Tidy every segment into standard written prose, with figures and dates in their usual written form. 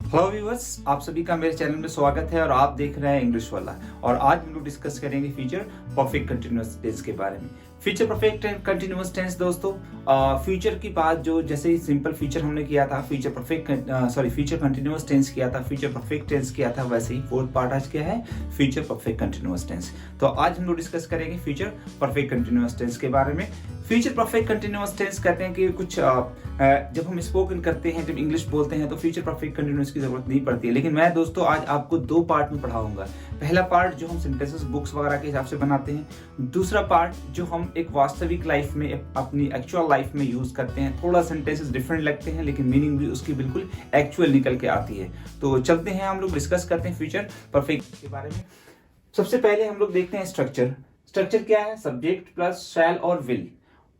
Hello viewers, आप सभी का मेरे चैनल में स्वागत है और आप देख रहे हैं इंग्लिश वाला। और आज हम लोग डिस्कस करेंगे फ्यूचर परफेक्ट कंटिन्यूअस टेंस के बारे में। फ्यूचर परफेक्ट कंटिन्यूअस टेंस दोस्तों, फ्यूचर की बात जो जैसे ही सिंपल फ्यूचर हमने किया था, फ्यूचर कंटिन्यूअस टेंस किया था, फ्यूचर परफेक्ट टेंस किया था, वैसे ही फोर्थ पार्ट आज क्या है, फ्यूचर परफेक्ट कंटिन्यूअस टेंस। तो आज हम लोग डिस्कस करेंगे फ्यूचर परफेक्ट कंटिन्यूअस टेंस के बारे में। फ्यूचर परफेक्ट कंटिन्यूअस टेंस कहते हैं कि कुछ जब हम स्पोकन करते हैं, जब इंग्लिश बोलते हैं तो फ्यूचर परफेक्ट कंटिन्यूअस की जरूरत नहीं पड़ती है। लेकिन मैं दोस्तों आज आपको दो पार्ट में पढ़ाऊंगा। पहला पार्ट जो हम सेंटेंसेस बुक्स वगैरह के हिसाब से बनाते हैं, दूसरा पार्ट जो हम एक वास्तविक लाइफ में अपनी एक्चुअल लाइफ में यूज करते हैं। थोड़ा सेंटेंसेस डिफरेंट लगते हैं लेकिन मीनिंग भी उसकी बिल्कुल एक्चुअल निकल के आती है। तो चलते हैं, हम लोग डिस्कस करते हैं फ्यूचर परफेक्ट के बारे में। सबसे पहले हम लोग देखते हैं स्ट्रक्चर। स्ट्रक्चर क्या है? सब्जेक्ट प्लस शैल और will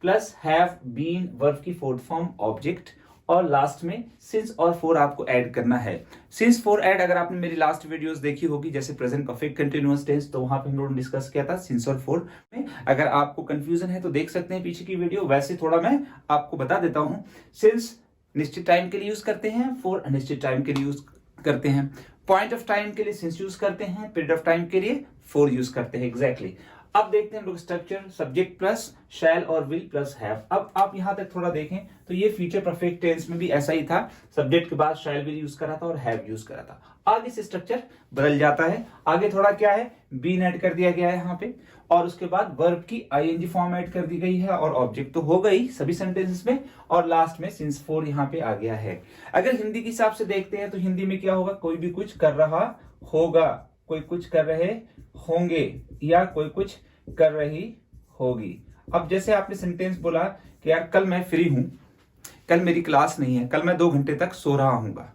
plus have been verb की फोर्थ फॉर्म ऑब्जेक्ट और लास्ट में सिंस और फॉर आपको ऐड करना है। सिंस फॉर ऐड अगर आपने मेरी लास्ट वीडियोस देखी होगी, जैसे प्रेजेंट परफेक्ट कंटिन्यूअस टेंस, तो वहां पे हम लोगों ने डिस्कस किया था सिंस और फॉर में। अगर आपको कंफ्यूजन है तो देख सकते हैं पीछे की वीडियो। वैसे थोड़ा मैं आपको बता देता हूं। सिंस निश्चित टाइम के लिए यूज करते हैं, फॉर अनिश्चित टाइम के लिए यूज करते हैं, पॉइंट ऑफ टाइम के लिए सिंस यूज करते हैं, पीरियड ऑफ टाइम के लिए फॉर यूज करते हैं। एग्जैक्टली। अब देखते हैं हम लोग स्ट्रक्चर, सब्जेक्ट प्लस शैल और विल प्लस हैव। अब आप यहां तक थोड़ा देखें तो ये फ्यूचर परफेक्ट टेंस में भी ऐसा ही था। सब्जेक्ट के बाद शैल विल यूज करा था और हैव यूज करा था। आगे से स्ट्रक्चर बदल जाता है। आगे थोड़ा क्या है, बीन ऐड कर दिया गया है यहाँ पे, और उसके बाद वर्ब की आईएनजी फॉर्म ऐड कर दी गई है और ऑब्जेक्ट तो हो गई सभी सेंटेंसेस में, और लास्ट में सिंस फॉर यहाँ पे आ गया है। अगर हिंदी के हिसाब से देखते हैं तो हिंदी में क्या होगा, कोई भी कुछ कर रहा होगा, कोई कुछ कर रहे होंगे, या कोई कुछ कर रही होगी। अब जैसे आपने सेंटेंस बोला कि यार कल मैं फ्री हूं, कल मेरी क्लास नहीं है, कल मैं 2 घंटे तक सो रहा हूंगा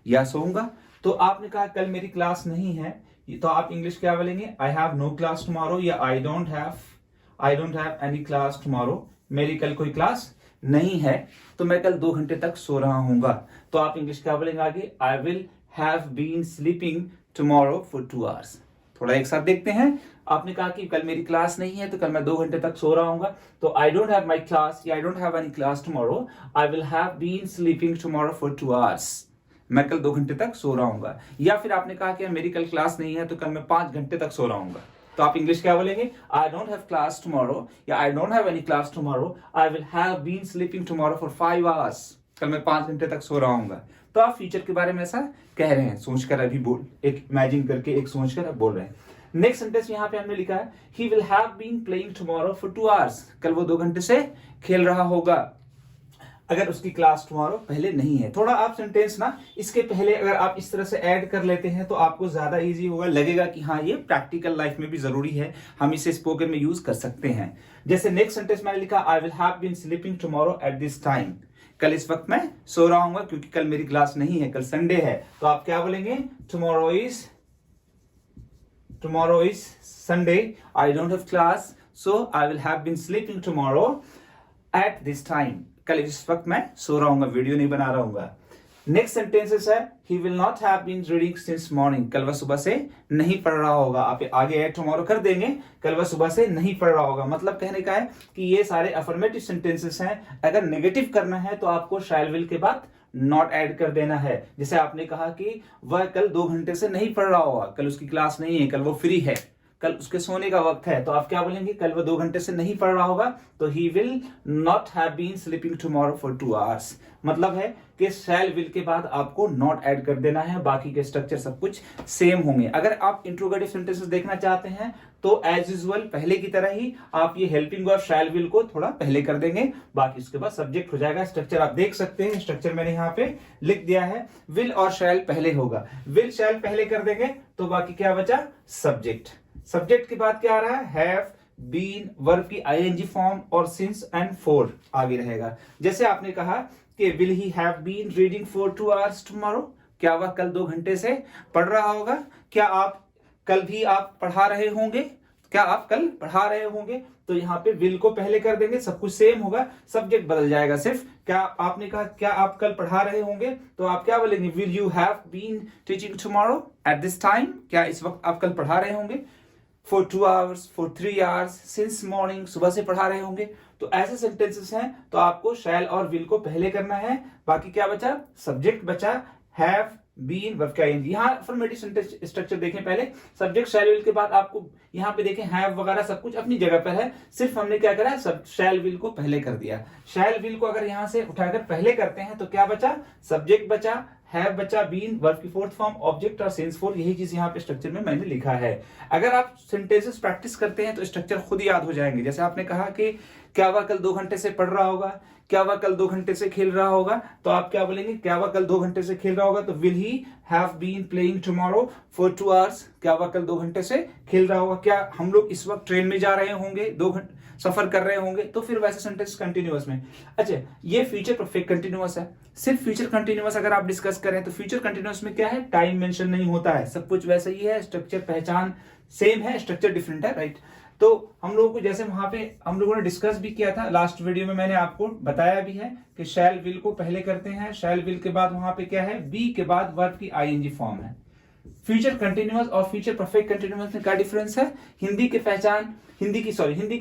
या सोऊंगा। तो आपने कहा कल मेरी क्लास नहीं है, तो आप इंग्लिश क्या बोलेंगे? I have no class tomorrow, या I don't have any class tomorrow. मेरी कल कोई क्लास नहीं है तो मैं कल 2 घंटे तक सो रहा हूंगा। तो आप इंग्लिश क्या बोलेंगे आगे? I will have been sleeping tomorrow for 2 hours. थोड़ा एक साथ देखते हैं। आपने कहा कि कल मेरी क्लास नहीं है तो कल मैं 2 घंटे तक सो रहा हूंगा। तो I don't have my class, या I don't have any class tomorrow, I will have been sleeping tomorrow for 2 hours. मैं कल 2 घंटे तक सो रहा हूंगा। या फिर आपने कहा कि मेरी कल क्लास नहीं है तो कल मैं 5 घंटे तक सो रहा हूंगा। तो आप इंग्लिश क्या बोलेंगे? I don't have class tomorrow, या I don't have any class tomorrow, I will have been sleeping tomorrow for 5 hours. कल मैं 5 घंटे तक सो रहा हूंगा। तो आप फ्यूचर के बारे में ऐसा कह रहे हैं, सोचकर अभी बोल, एक इमेजिन करके एक सोचकर अब बोल रहे हैं। नेक्स्ट सेंटेंस यहाँ पे हमने लिखा है he will have been playing tomorrow for 2 hours. कल वो 2 घंटे से खेल रहा होगा। अगर उसकी क्लास टुमारो पहले नहीं है। थोड़ा आप सेंटेंस ना इसके पहले अगर आप इस तरह से ऐड कर लेते हैं तो आपको ज्यादा इजी होगा, लगेगा कि हाँ ये प्रैक्टिकल लाइफ में भी जरूरी है, हम इसे स्पोकन में यूज कर सकते हैं। जैसे नेक्स्ट सेंटेंस मैंने लिखा I will have been sleeping tomorrow at this time. कल इस वक्त मैं सो रहा हूंगा क्योंकि कल मेरी क्लास नहीं है, कल संडे है। तो आप क्या बोलेंगे? Tomorrow is Sunday. I don't have class, so I will have been sleeping tomorrow at this time. कल इस वक्त मैं सो रहा हूंगा, वीडियो नहीं बना रहा हूंगा। नेक्स्ट सेंटेंसेस है he will not have been reading since morning. कल वह सुबह से नहीं पढ़ रहा होगा। आप आगे ऐड टुमारो कर देंगे, कल वह सुबह से नहीं पढ़ रहा होगा। मतलब कहने का है कि ये सारे अफर्मेटिव सेंटेंसेस हैं। अगर नेगेटिव करना है तो आपको शैल विल के बाद नॉट ऐड कर देना है। जैसे आपने कहा कि वह कल 2 घंटे से नहीं पढ़ रहा होगा, कल उसकी क्लास नहीं है, कल वो फ्री है, कल उसके सोने का वक्त है। तो आप क्या बोलेंगे? कल वो 2 घंटे से नहीं पढ़ रहा होगा, तो he will not have been sleeping tomorrow for 2 hours. मतलब है कि शैल विल के बाद आपको नॉट ऐड कर देना है, बाकी के स्ट्रक्चर सब कुछ सेम होंगे। अगर आप इंट्रोगेटिव सेंटेंसेस देखना चाहते हैं तो एज यूजुअल पहले की तरह ही आप ये हेल्पिंग और शैल विल को थोड़ा पहले कर देंगे, बाकी उसके बाद सब्जेक्ट हो जाएगा। स्ट्रक्चर आप देख सकते हैं, स्ट्रक्चर मैंने यहाँ पे लिख दिया है। विल और शैल पहले होगा, विल शैल पहले कर देंगे तो बाकी क्या बचा? सब्जेक्ट। सब्जेक्ट के बाद क्या आ रहा है? हैव बीन वर्ब की आईएनजी फॉर्म और सिंस एंड फॉर आगे रहेगा। जैसे आपने कहा कि will he have been reading for 2 hours tomorrow. क्या वह कल 2 घंटे से पढ़ रहा होगा? क्या आप कल भी आप पढ़ा रहे होंगे? क्या आप कल पढ़ा रहे होंगे? तो यहाँ पे विल को पहले कर देंगे, सब कुछ सेम होगा, सब्जेक्ट बदल जाएगा सिर्फ। क्या आपने कहा क्या आप कल पढ़ा रहे होंगे, तो आप क्या बोलेंगे? Will you have been teaching tomorrow at this time. क्या इस वक्त आप कल पढ़ा रहे होंगे? For 2 hours, for 3 hours, since morning, सुबह से पढ़ा रहे होंगे। तो ऐसे सेंटेंसेस हैं तो आपको शैल और विल को पहले करना है। बाकी क्या बचा? सब्जेक्ट बचा, हैव बीन वर्ब का ing। यहाँ अफर्मेटिव सेंटेंस स्ट्रक्चर देखें पहले, सब्जेक्ट शैल विल के बाद आपको यहाँ पे देखें हैव वगैरह सब कुछ अपनी जगह पर है, सिर्फ हमने क्या करा, सब शैल विल को पहले कर दिया। शैल विल को अगर यहाँ से उठाकर पहले करते हैं तो क्या बचा, सब्जेक्ट बचा, हैव बचा, बीन वर्ब की फोर्थ फॉर्म, ऑब्जेक्ट और सेंस फोर, यही चीज यहाँ पे स्ट्रक्चर में मैंने लिखा है। अगर आप सेंटेंसेस प्रैक्टिस करते हैं तो स्ट्रक्चर खुद याद हो जाएंगे। जैसे आपने कहा कि क्या वह कल 2 घंटे से पढ़ रहा होगा, क्या वह कल 2 घंटे से खेल रहा होगा, तो आप क्या बोलेंगे, क्या वह कल 2 घंटे से खेल रहा होगा, तो will he have been playing tomorrow for 2 hours. क्या वह कल 2 घंटे से खेल रहा होगा। क्या हम लोग इस वक्त ट्रेन में जा रहे होंगे, 2 घंटे सफर कर रहे होंगे, तो फिर वैसे सेंटेंस कंटिन्यूअस में। अच्छा, ये फ्यूचर परफेक्ट कंटिन्यूअस है। सिर्फ फ्यूचर कंटिन्यूअस अगर आप डिस्कस करें तो फ्यूचर कंटिन्यूअस में क्या है, टाइम मेंशन नहीं होता है, सब कुछ वैसा ही है, स्ट्रक्चर पहचान सेम है, स्ट्रक्चर डिफरेंट है, राइट। तो हम लोगों को जैसे वहां पे हम लोगों ने डिस्कस भी किया था लास्ट वीडियो में, मैंने आपको बताया भी है कि शैल विल को पहले करते हैं, शैल विल के बाद वहां पे क्या है, बी के बाद वर्ब की आईएनजी फॉर्म है। फ्यूचर कंटिन्यूअस और फ्यूचर परफेक्ट कंटिन्यूअस में क्या डिफरेंस है, हिंदी की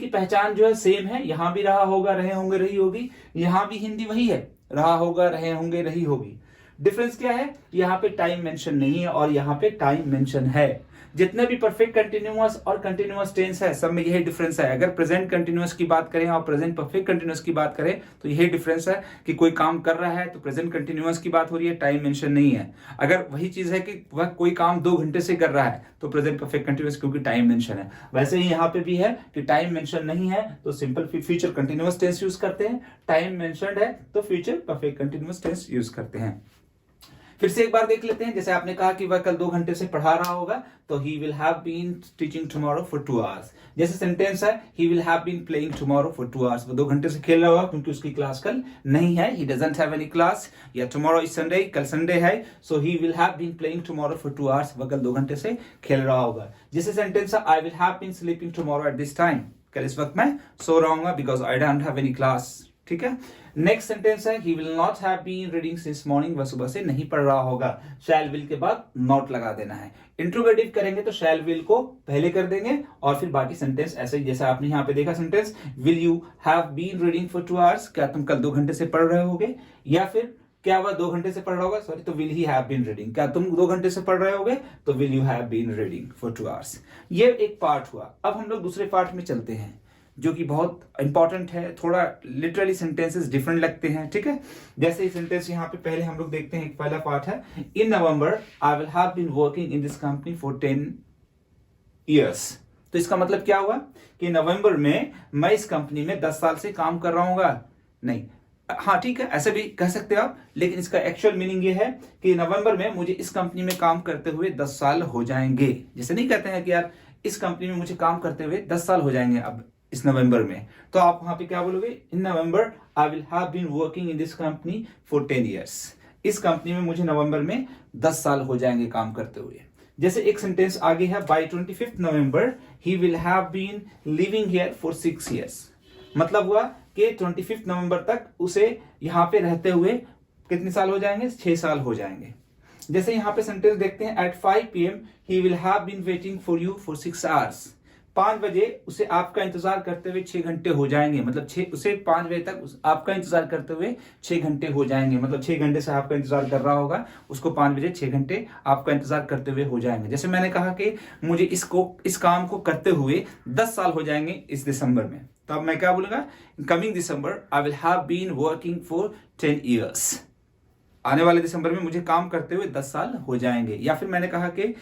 पहचान जो है सेम है, यहां भी रहा होगा, रहे होंगे, रही होगी, यहां भी हिंदी वही है, रहा होगा, रहे होंगे, रही होगी। डिफरेंस क्या है, यहाँ पे टाइम मेंशन नहीं है और यहाँ पे टाइम मेंशन है। जितने भी परफेक्ट कंटिन्यूअस और कंटिन्यूअस टेंस है सब में यही डिफरेंस है। अगर प्रेजेंट कंटिन्यूअस की बात करें और प्रेजेंट परफेक्ट कंटिन्यूअस की बात करें तो यही डिफरेंस है कि कोई काम कर रहा है तो प्रेजेंट कंटिन्यूअस की बात हो रही है, टाइम मेंशन नहीं है। अगर वही चीज है कि वह कोई काम 2 घंटे से कर रहा है तो प्रेजेंट परफेक्ट कंटिन्यूअस, क्योंकि टाइम मेंशन है। वैसे ही यहाँ पे भी है कि टाइम मेंशन नहीं है तो simple future continuous tense use करते हैं, टाइम मेंशन्ड है तो future perfect continuous tense use करते हैं। फिर से एक बार देख लेते हैं। जैसे आपने कहा कि वह कल 2 घंटे से पढ़ा रहा होगा तो he will have been teaching tomorrow for 2 hours. जैसे सेंटेंस है he will have been playing tomorrow for 2 hours, वो 2 घंटे से खेल रहा होगा क्योंकि उसकी क्लास कल नहीं है, he doesn't have any class, या टुमारो इज संडे, कल संडे है, so he will have been playing tomorrow for 2 hours, वह कल 2 घंटे से खेल रहा होगा। जैसे सेंटेंस है I will have been sleeping tomorrow at this time, कल इस वक्त मैं सो रहा हूँ because I don't have any class, ठीक है। नेक्स्ट सेंटेंस है he will not have been reading since morning, वह सुबह से नहीं पढ़ रहा होगा, शैल विल के बाद नॉट लगा देना है। इंट्रोगेटिव करेंगे तो शैल विल को पहले कर देंगे और फिर बाकी सेंटेंस ऐसे ही जैसे आपने यहाँ पे देखा sentence will you have been reading for 2 hours, क्या तुम कल 2 घंटे से पढ़ रहे होगे, या फिर क्या वह 2 घंटे से पढ़ रहा होगा, सॉरी, तो will he have been reading, क्या तुम 2 घंटे से पढ़ रहे होगे तो will you have been reading for 2 hours. ये एक पार्ट हुआ। अब हम लोग दूसरे पार्ट में चलते हैं जो कि बहुत इंपॉर्टेंट है, थोड़ा लिटरली सेंटेंसेस डिफरेंट लगते हैं, ठीक है। जैसे ही सेंटेंस यहाँ पे पहले हम लोग देखते हैं, एक पहला पार्ट है in November I will have been working in this company for 10 years. तो इसका मतलब क्या हुआ कि नवंबर में मैं इस कंपनी में 10 साल से काम कर रहा हूँ, नहीं, हाँ ठीक है, ऐसे भी कह सकते हो आप, लेकिन इसका एक्चुअल मीनिंग ये है कि नवंबर में मुझे इस कंपनी में काम करते हुए 10 साल हो जाएंगे। जैसे नहीं कहते हैं कि यार इस कंपनी में मुझे काम करते हुए 10 साल हो जाएंगे अब इस नवंबर में, तो आप वहां पे क्या बोलोगे, in November I will have been working in this company for 10 years. इस कंपनी में मुझे नवंबर में 10 साल हो जाएंगे काम करते हुए। जैसे एक सेंटेंस आगे है by 25 November he will have been living here for 6 years. मतलब हुआ कि 25 नवंबर तक उसे यहाँ पे रहते हुए कितने साल हो जाएंगे, 6 साल हो जाएंगे। जैसे यहाँ पे सेंटेंस देखते हैं at 5 PM he will have been waiting for you for 6 hours. 5 बजे उसे आपका इंतजार करते हुए 6 घंटे हो जाएंगे, मतलब उसे 5 बजे तक आपका इंतजार करते हुए 6 घंटे हो जाएंगे, मतलब 6 घंटे से आपका इंतजार कर रहा होगा, उसको 5 बजे 6 घंटे आपका इंतजार करते हुए हो जाएंगे। जैसे मैंने कहा कि मुझे इस काम को करते हुए 10 साल हो जाएंगे इस दिसंबर में, तो अब मैं क्या बोलूंगा, coming December I will have been working for 10 years. आने वाले दिसंबर में मुझे काम करते हुए 10 साल हो जाएंगे। या फिर मैंने कहा कि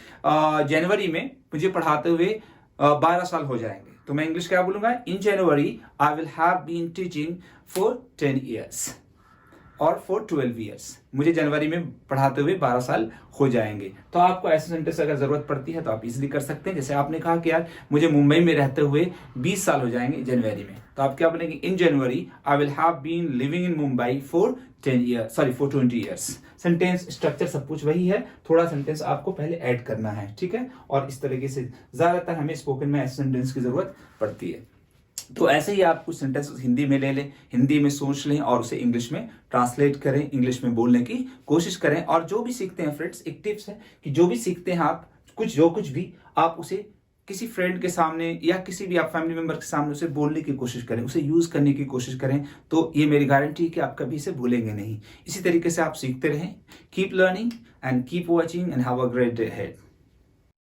जनवरी में मुझे पढ़ाते हुए 12 साल हो जाएंगे, तो मैं इंग्लिश क्या बोलूंगा, in January I will have been teaching for 10 years और फॉर 12 ईयर्स, मुझे जनवरी में पढ़ाते हुए 12 साल हो जाएंगे। तो आपको ऐसे सेंटेंस अगर जरूरत पड़ती है तो आप इजीली कर सकते हैं। जैसे आपने कहा कि यार मुझे मुंबई में रहते हुए 20 साल हो जाएंगे जनवरी में, तो आप क्या बोलेंगे, in January I will have been living in Mumbai for 20 years. Sentence structure सब कुछ वही है, थोड़ा सेंटेंस आपको पहले ऐड करना है, ठीक है। और इस तरीके से ज्यादातर हमें स्पोकन में ऐसे सेंटेंस की जरूरत पड़ती है। तो ऐसे ही आप कुछ सेंटेंस हिंदी में ले लें, हिंदी में सोच लें और उसे इंग्लिश में ट्रांसलेट करें, इंग्लिश में बोलने की कोशिश करें। और जो भी सीखते हैं फ्रेंड्स, एक टिप्स है कि जो भी सीखते हैं आप जो कुछ भी आप उसे किसी फ्रेंड के सामने या किसी भी आप फैमिली मेंबर के सामने उसे बोलने की कोशिश करें, उसे यूज करने की कोशिश करें, तो ये मेरी गारंटी है कि आप कभी इसे भूलेंगे नहीं। इसी तरीके से आप सीखते रहें, keep learning, and keep watching and have a great day ahead.